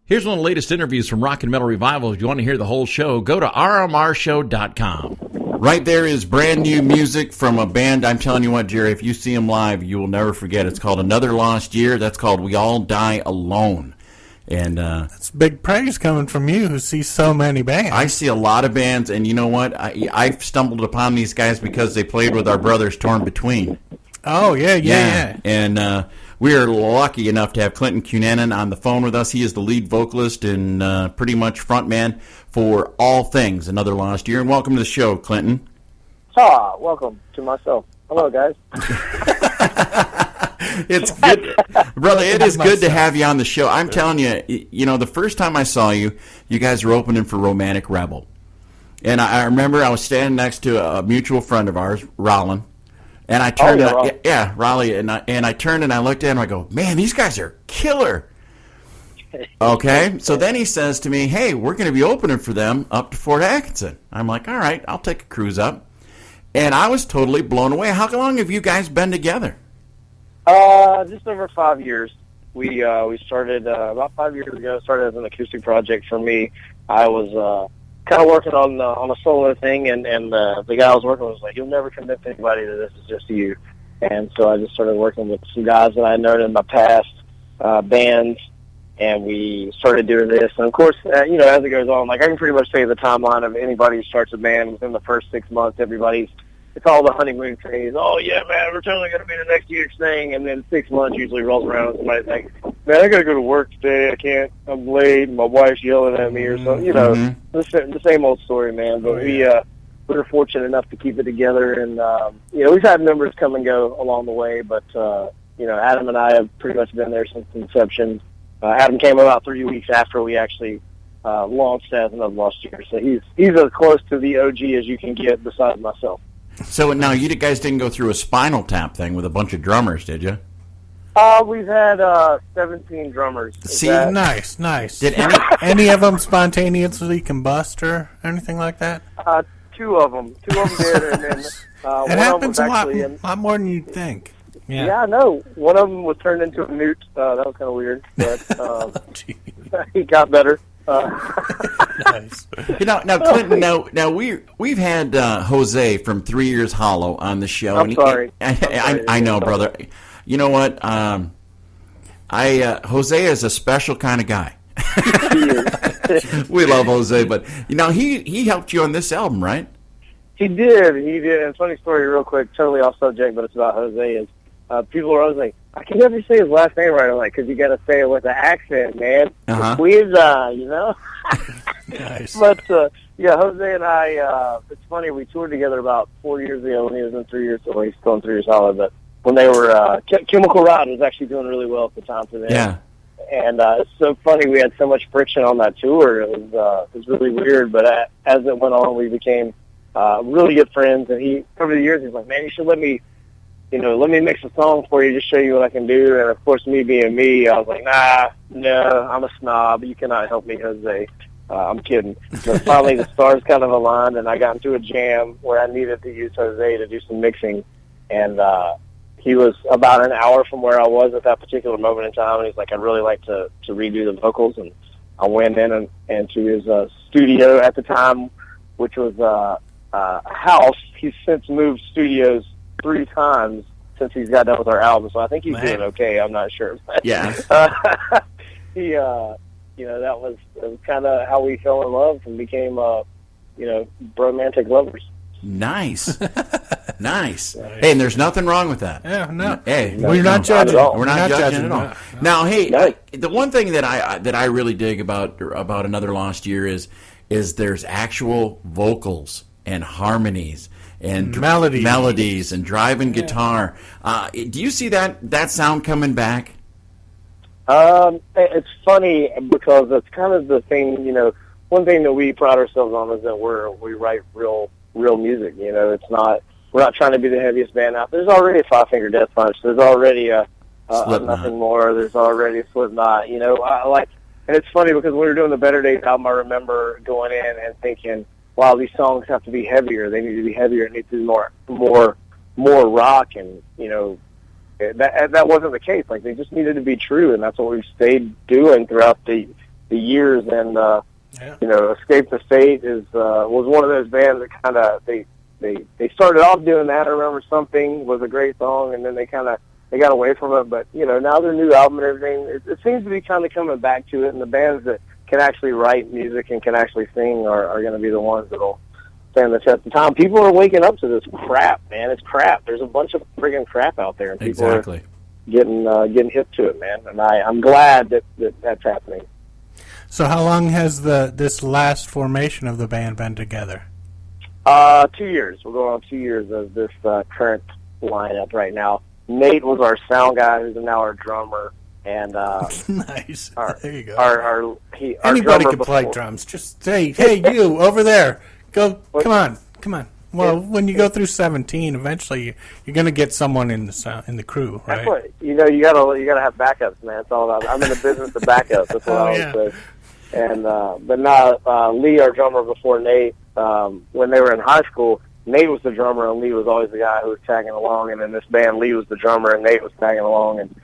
Here's one of the latest interviews from Rock and Metal Revival. If you want to hear the whole show, go to rmrshow.com. Right there is brand new music from a band. I'm telling you what, Jerry, if you see them live, you will never forget. It's called Another Lost Year. That's called We All Die Alone. And that's big praise coming from you who sees so many bands. I see a lot of bands, and you know what? I've stumbled upon these guys because they played with our brothers Torn Between. Oh, yeah. And we are lucky enough to have Clinton Cunanan on the phone with us. He is the lead vocalist and pretty much frontman for all things Another Lost Year. And welcome to the show, Clinton. Welcome to myself. Hello, guys. It's good, brother. It is good to have you on the show. I'm telling you, the first time I saw you, you guys were opening for Romantic Rebel, and I remember I was standing next to a mutual friend of ours, Rollin, and I turned, Raleigh, and I turned and I looked at him. I go, man, these guys are killer. Okay, so then he says to me, hey, we're going to be opening for them up to Fort Atkinson. I'm like, all right, I'll take a cruise up, and I was totally blown away. How long have you guys been together? Just over 5 years. We started about 5 years ago. Started as an acoustic project for me. I was kind of working on a solo thing, and the guy I was working with was like, "You'll never convince anybody that this is just you." And so I just started working with some guys that I known in my past bands, and we started doing this. And of course, as it goes on, like I can pretty much say the timeline of anybody who starts a band within the first 6 months. It's all the honeymoon phase. Oh, yeah, man, we're totally going to be the next year's thing. And then 6 months usually rolls around and somebody's like, man, I got to go to work today. I can't. I'm late. My wife's yelling at me or something. The same old story, man. But we were fortunate enough to keep it together. And, we've had members come and go along the way. But, Adam and I have pretty much been there since inception. Adam came about 3 weeks after we actually launched as Another Lost Year. So he's as close to the OG as you can get besides myself. So now you guys didn't go through a Spinal Tap thing with a bunch of drummers, did you? We've had 17 drummers. See, nice. Did any of them spontaneously combust or anything like that? Two of them did, and then it one happens of them was a lot more than you'd think. Yeah, I know. One of them was turned into a newt. That was kind of weird, but he got better. Nice. Now, Clinton. Now we've had Jose from 3 Years Hollow on the show. I'm sorry. I know, brother. You know what? Jose is a special kind of guy. We love Jose, but he helped you on this album, right? He did. And funny story, real quick, totally off subject, but it's about Jose. Is people are always like, I can never say his last name right. I'm like, because you got to say it with an accent, man. Uh-huh. Nice. But, Jose and I, it's funny, we toured together about 4 years ago when he was in 3 years, well, he's still in 3 Years Hollow, but when they were, Chemical Rod was actually doing really well at the time for them. Yeah. And it's so funny, we had so much friction on that tour. It was really weird, but as it went on, we became really good friends, and over the years, he's like, man, you should let me mix a song for you, just show you what I can do. And, of course, me being me, I was like, no, I'm a snob. You cannot help me, Jose. I'm kidding. But finally, the stars kind of aligned, and I got into a jam where I needed to use Jose to do some mixing. And he was about an hour from where I was at that particular moment in time, and he's like, I'd really like to redo the vocals. And I went in and to his studio at the time, which was a house. He's since moved studios 3 times since he's got done with our album, so I think he's doing okay. I'm not sure. Yeah. He, that was kind of how we fell in love and became, romantic lovers. Nice. Nice. Hey, and there's nothing wrong with that. Yeah, no. Hey, we're not judging. We're not judging at all. Now, hey, No. The one thing that I really dig about Another Lost Year is there's actual vocals and harmonies and melodies and driving guitar. Do you see that sound coming back? It's funny because it's kind of the thing, one thing that we pride ourselves on is that we write real music. It's not, we're not trying to be the heaviest band out. There's already a Five Finger Death Punch. There's already a Nothing More. There's already a Slipknot. And it's funny because when we were doing the Better Days album, I remember going in and thinking, wow, these songs have to be heavier. They need to be heavier. It needs to be more rock. And, that wasn't the case. Like, they just needed to be true. And that's what we've stayed doing throughout the the years. And Escape the Fate was one of those bands that kind of they started off doing that. I remember Something was a great song, and then they got away from it. But now their new album and everything, it seems to be kind of coming back to it. And the bands that can actually write music and can actually sing are going to be the ones that'll stand the test of time. People are waking up to this crap, man. It's crap. There's a bunch of friggin' crap out there, and people are getting hip to it, man. And I'm glad that's happening. So how long has this last formation of the band been together? 2 years. We're going on 2 years of this current lineup right now. Nate was our sound guy, who's now our drummer. And nice. There you go. Our Anybody can play drums. Just say, hey, you over there, go. Come on. Well, when you go through 17, eventually you're going to get someone in the crew, right? That's what, you gotta have backups, man. It's all about. I'm in the business of backups. That's what I always say. And but now Lee, our drummer before Nate, when they were in high school, Nate was the drummer and Lee was always the guy who was tagging along. And in this band, Lee was the drummer and Nate was tagging along. And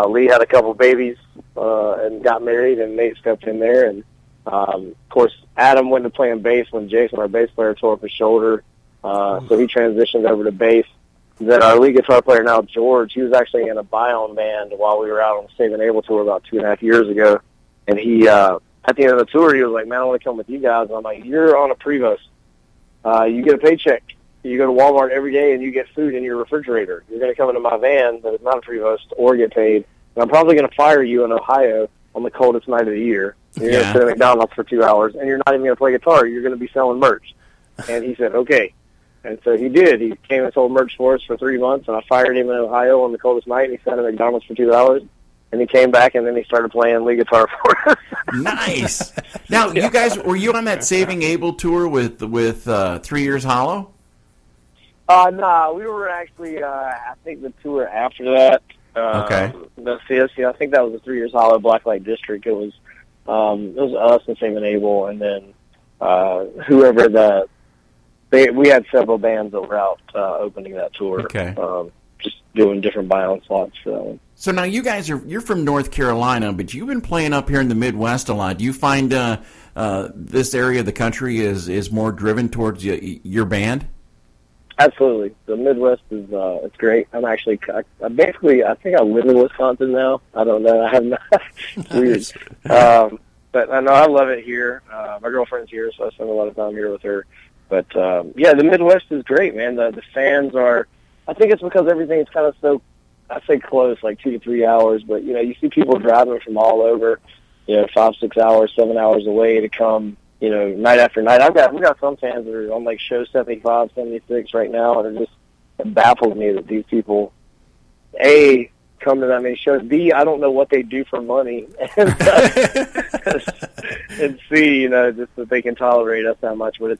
Lee had a couple babies and got married, and Nate stepped in there. And of course, Adam went to playing bass when Jason, our bass player, tore up his shoulder. So he transitioned over to bass. Then our lead guitar player now, George, he was actually in a Bion band while we were out on the Save and Able tour about 2.5 years ago. And he, at the end of the tour, he was like, man, I want to come with you guys. And I'm like, you're on a Prevost. You get a paycheck. You go to Walmart every day and you get food in your refrigerator. You're going to come into my van that is not a Prevost or get paid. And I'm probably going to fire you in Ohio on the coldest night of the year. You're going to sit at McDonald's for 2 hours, and you're not even going to play guitar. You're going to be selling merch. And he said, okay. And so he did. He came and sold merch for us for 3 months, and I fired him in Ohio on the coldest night, and he sat at McDonald's for 2 hours. And he came back, and then he started playing lead guitar for us. Nice. Now, you guys, were you on that Saving Able tour with 3 Years Hollow? No, we were actually, I think the tour after that. Okay. That's it. I think that was the 3 Years Hollow Blacklight District. It was us and Saving Able, and then whoever we had several bands that were out opening that tour. Okay. Just doing different Bion slots for that one. So now you guys you're from North Carolina, but you've been playing up here in the Midwest a lot. Do you find this area of the country is more driven towards your band? Absolutely. The Midwest is it's great. I'm actually I think I live in Wisconsin now. I don't know. I have not. Weird. But I know I love it here. My girlfriend's here, so I spend a lot of time here with her. But yeah, the Midwest is great, man. The fans are. I think it's because everything's kind of so. I say close, like 2 to 3 hours. But you see people driving from all over. 5, 6 hours, 7 hours away to come. Night after night. We got some fans that are on like show 75, 76 right now, and it baffles me that these people, A, come to that many shows. B, I don't know what they do for money, and C, just that they can tolerate us that much. But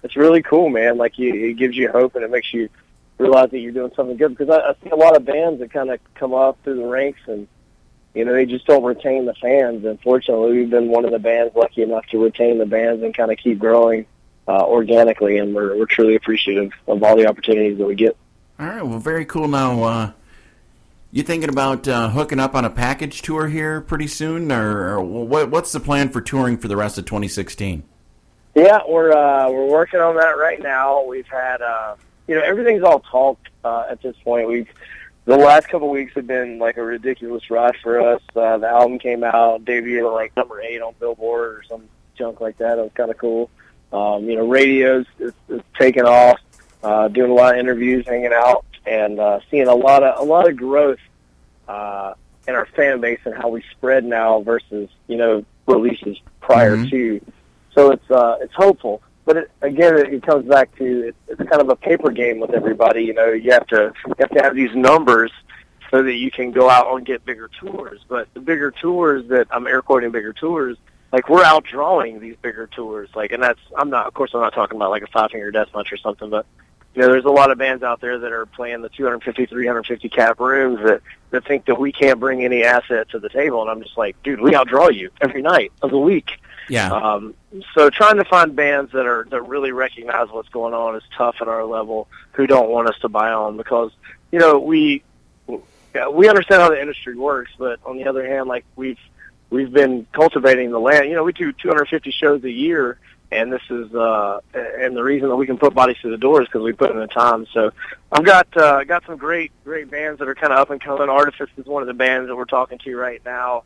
it's really cool, man. Like it gives you hope, and it makes you realize that you're doing something good. Because I see a lot of bands that kind of come up through the ranks and. They just don't retain the fans. Unfortunately, we've been one of the bands lucky enough to retain the bands and kind of keep growing organically, and we're truly appreciative of all the opportunities that we get. All right, well, very cool. Now, you thinking about hooking up on a package tour here pretty soon, or what's the plan for touring for the rest of 2016? Yeah, we're working on that right now. We've had everything's all talk at this point. The last couple of weeks have been like a ridiculous rush for us. The album came out, debuted at like number 8 on Billboard or some junk like that. It was kind of cool. Radio's is taking off. Doing a lot of interviews, hanging out, and seeing a lot of growth in our fan base and how we spread now versus releases prior to. So it's hopeful. But it comes back to it's kind of a paper game with everybody. You have to have these numbers so that you can go out and get bigger tours. But the bigger tours that I'm air quoting bigger tours, like we're outdrawing these bigger tours. Like, and I'm not talking about like a Five Finger Death Punch or something. But there's a lot of bands out there that are playing the 250, 350 cap rooms that think that we can't bring any asset to the table. And I'm just like, dude, we outdraw you every night of the week. Yeah. So trying to find bands that really recognize what's going on is tough at our level, who don't want us to buy on, because we understand how the industry works, but on the other hand, like we've we've been cultivating the land. You know, we do 250 shows a year, and this is and the reason that we can put bodies through the door is because we put in the time. So I've got some great bands that are kind of up and coming. Artifice is one of the bands that we're talking to right now.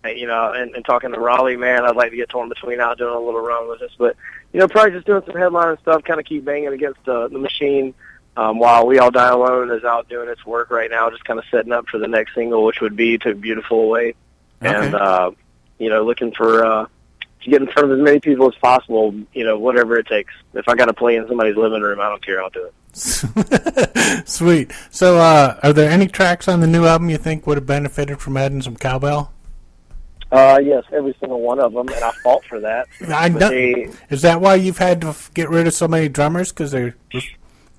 You know, and talking to Raleigh, man, I'd like to get Torn Between out doing a little run with us. But, you know, probably just doing some headlining stuff, kind of keep banging against the machine while We All Die Alone is out doing its work right now, just kind of setting up for the next single, which would be Took Beautiful Away. Okay. And, you know, looking for to get in front of as many people as possible, you know, whatever it takes. If I got to play in somebody's living room, I don't care, I'll do it. Sweet. So are there any tracks on the new album you think would have benefited from adding some cowbell? Yes, every single one of them, and I fought for that. Is that why you've had to get rid of so many drummers, because they're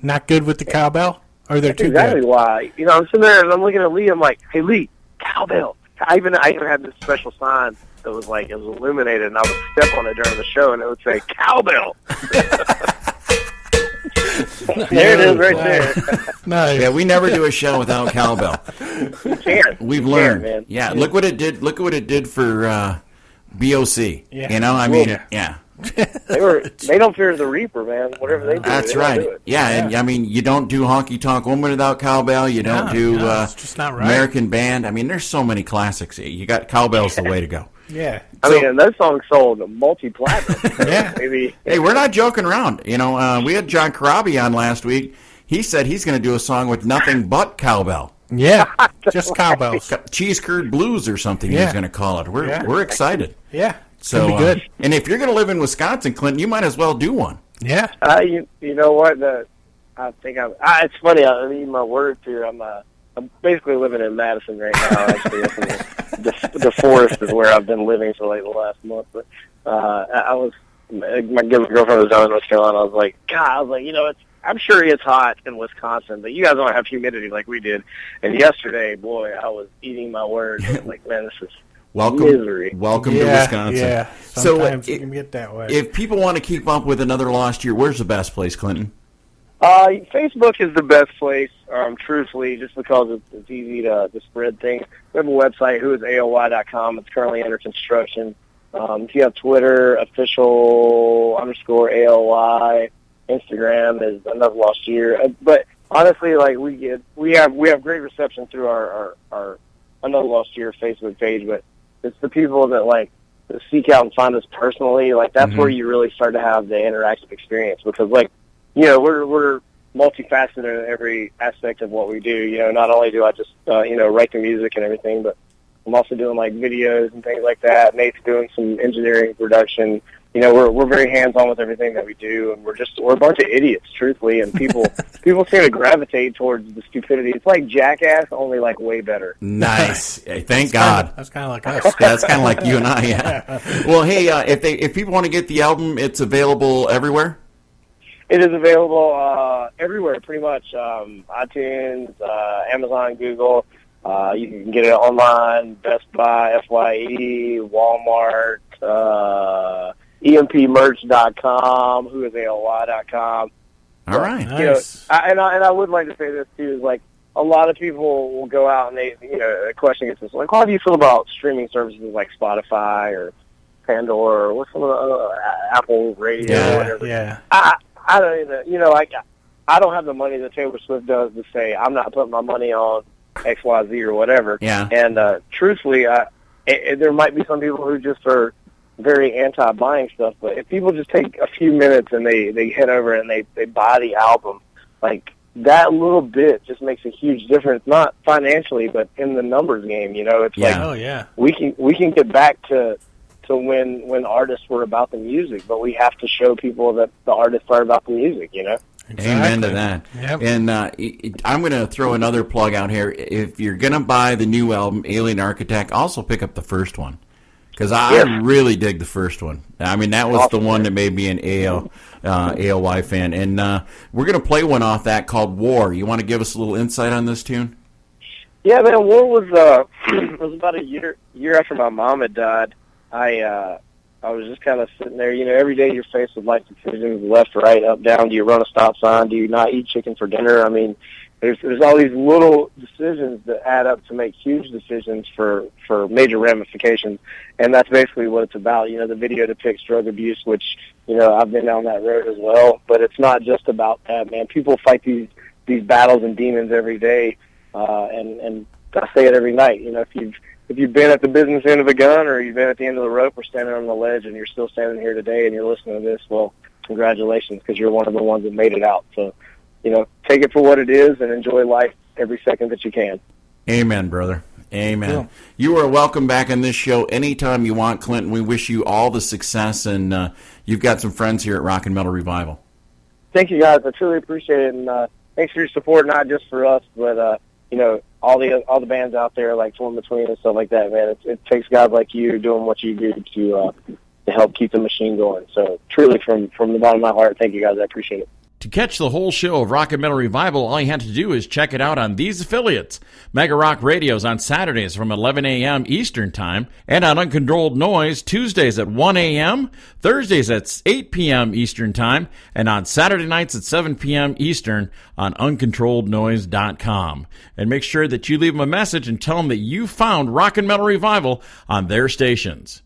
not good with the cowbell? Or they're too exactly good? Why. You know, I'm sitting there and I'm looking at Lee, I'm like, hey, Lee, cowbell. I even had this special sign that was like, it was illuminated, and I would step on it during the show, and it would say, cowbell. There it is right there. Nice. Yeah, we never do a show without cowbell. You can't. We've learned. Man. Yeah, look what it did. Look what it did for BOC. Yeah. You know, I mean, yeah. They don't fear the Reaper, man. Whatever they do, that's they right. do it. Yeah, and I mean, you don't do Honky Tonk Woman without cowbell. You don't do it's just not right. American Band. I mean, there's so many classics. You got cowbell's the way to go. Yeah. I mean, and those songs sold multi-platinum. Yeah. Maybe. Hey, we're not joking around. You know, we had John Corabi on last week. He said he's going to do a song with nothing but cowbell. Yeah, just cowbells. Cheese Curd Blues or something he's going to call it. We're excited. Yeah, so be good. And if you're going to live in Wisconsin, Clinton, you might as well do one. Yeah. You know what? I think it's funny. I need my words here. I'm basically living in Madison right now. Actually, the forest is where I've been living for like the last month. But my girlfriend was down in North Carolina. I was like, you know, I'm sure it's hot in Wisconsin, but you guys don't have humidity like we did. And yesterday, boy, I was eating my words. I was like, man, this is misery. Welcome to Wisconsin. Yeah, sometimes it can get that way. If people want to keep up with Another Lost Year, where's the best place, Clinton? Facebook is the best place, truthfully, just because it's easy to spread things. We have a website, whoisaly.com. It's currently under construction. If you have Twitter, official_ALY. Instagram is Another Lost Year. But honestly, like we have great reception through our Another Lost Year Facebook page, but it's the people that like seek out and find us personally. Like that's where you really start to have the interactive experience, because like, you know, we're multifaceted in every aspect of what we do. You know, not only do I just you know, write the music and everything, but I'm also doing like videos and things like that. Nate's doing some engineering, production. You know, we're very hands-on with everything that we do, and we're a bunch of idiots, truthfully, and people seem to gravitate towards the stupidity. It's like Jackass, only like way better. Nice. Hey, thank God. That's kind of like us. Yeah, that's kind of like you and I, yeah. Well, hey, if people want to get the album, it's available everywhere? It is available everywhere, pretty much. iTunes, Amazon, Google. You can get it online, Best Buy, FYE, Walmart, EMPmerch.com, whoisaly.com. All right. Nice. You know, and I would like to say this too, is like a lot of people will go out and they, you know, the question gets this, like, how do you feel about streaming services like Spotify or Pandora or what's some of the Apple Radio or whatever? Yeah. I don't even, you know, I don't have the money that Taylor Swift does to say I'm not putting my money on XYZ or whatever. Yeah. And truthfully, there might be some people who just are very anti-buying stuff, but if people just take a few minutes and they head over and they buy the album, like that little bit just makes a huge difference, not financially, but in the numbers game. You know, it's we can get back to when artists were about the music, but we have to show people that the artists are about the music. You know. Exactly. Amen to that. Yep. And I'm going to throw another plug out here. If you're going to buy the new album, Alien Architect, also pick up the first one. Because I really dig the first one. I mean, that was the one that made me an ALY fan. And we're going to play one off that called War. You want to give us a little insight on this tune? Yeah, man, War was was about a year after my mom had died. I was just kind of sitting there. You know, every day you're faced with life decisions, left, right, up, down. Do you run a stop sign? Do you not eat chicken for dinner? I mean, there's all these little decisions that add up to make huge decisions for major ramifications, and that's basically what it's about. The video depicts drug abuse, which I've been down that road as well. But it's not just about that, man. People fight these battles and demons every day, and I say it every night. If you've been at the business end of a gun, or you've been at the end of the rope, or standing on the ledge, and you're still standing here today, and you're listening to this, well, congratulations, because you're one of the ones that made it out. So, take it for what it is and enjoy life every second that you can. Amen, brother. Amen. Cool. You are welcome back on this show anytime you want, Clinton. We wish you all the success, and you've got some friends here at Rock and Metal Revival. Thank you, guys. I truly appreciate it, and thanks for your support, not just for us, but all the bands out there like Torn Between and stuff like that, man. It takes guys like you doing what you do to help keep the machine going. So truly, from the bottom of my heart, thank you, guys. I appreciate it. To catch the whole show of Rock and Metal Revival, all you have to do is check it out on these affiliates. Mega Rock Radios on Saturdays from 11 a.m. Eastern Time, and on Uncontrolled Noise Tuesdays at 1 a.m., Thursdays at 8 p.m. Eastern Time, and on Saturday nights at 7 p.m. Eastern on UncontrolledNoise.com. And make sure that you leave them a message and tell them that you found Rock and Metal Revival on their stations.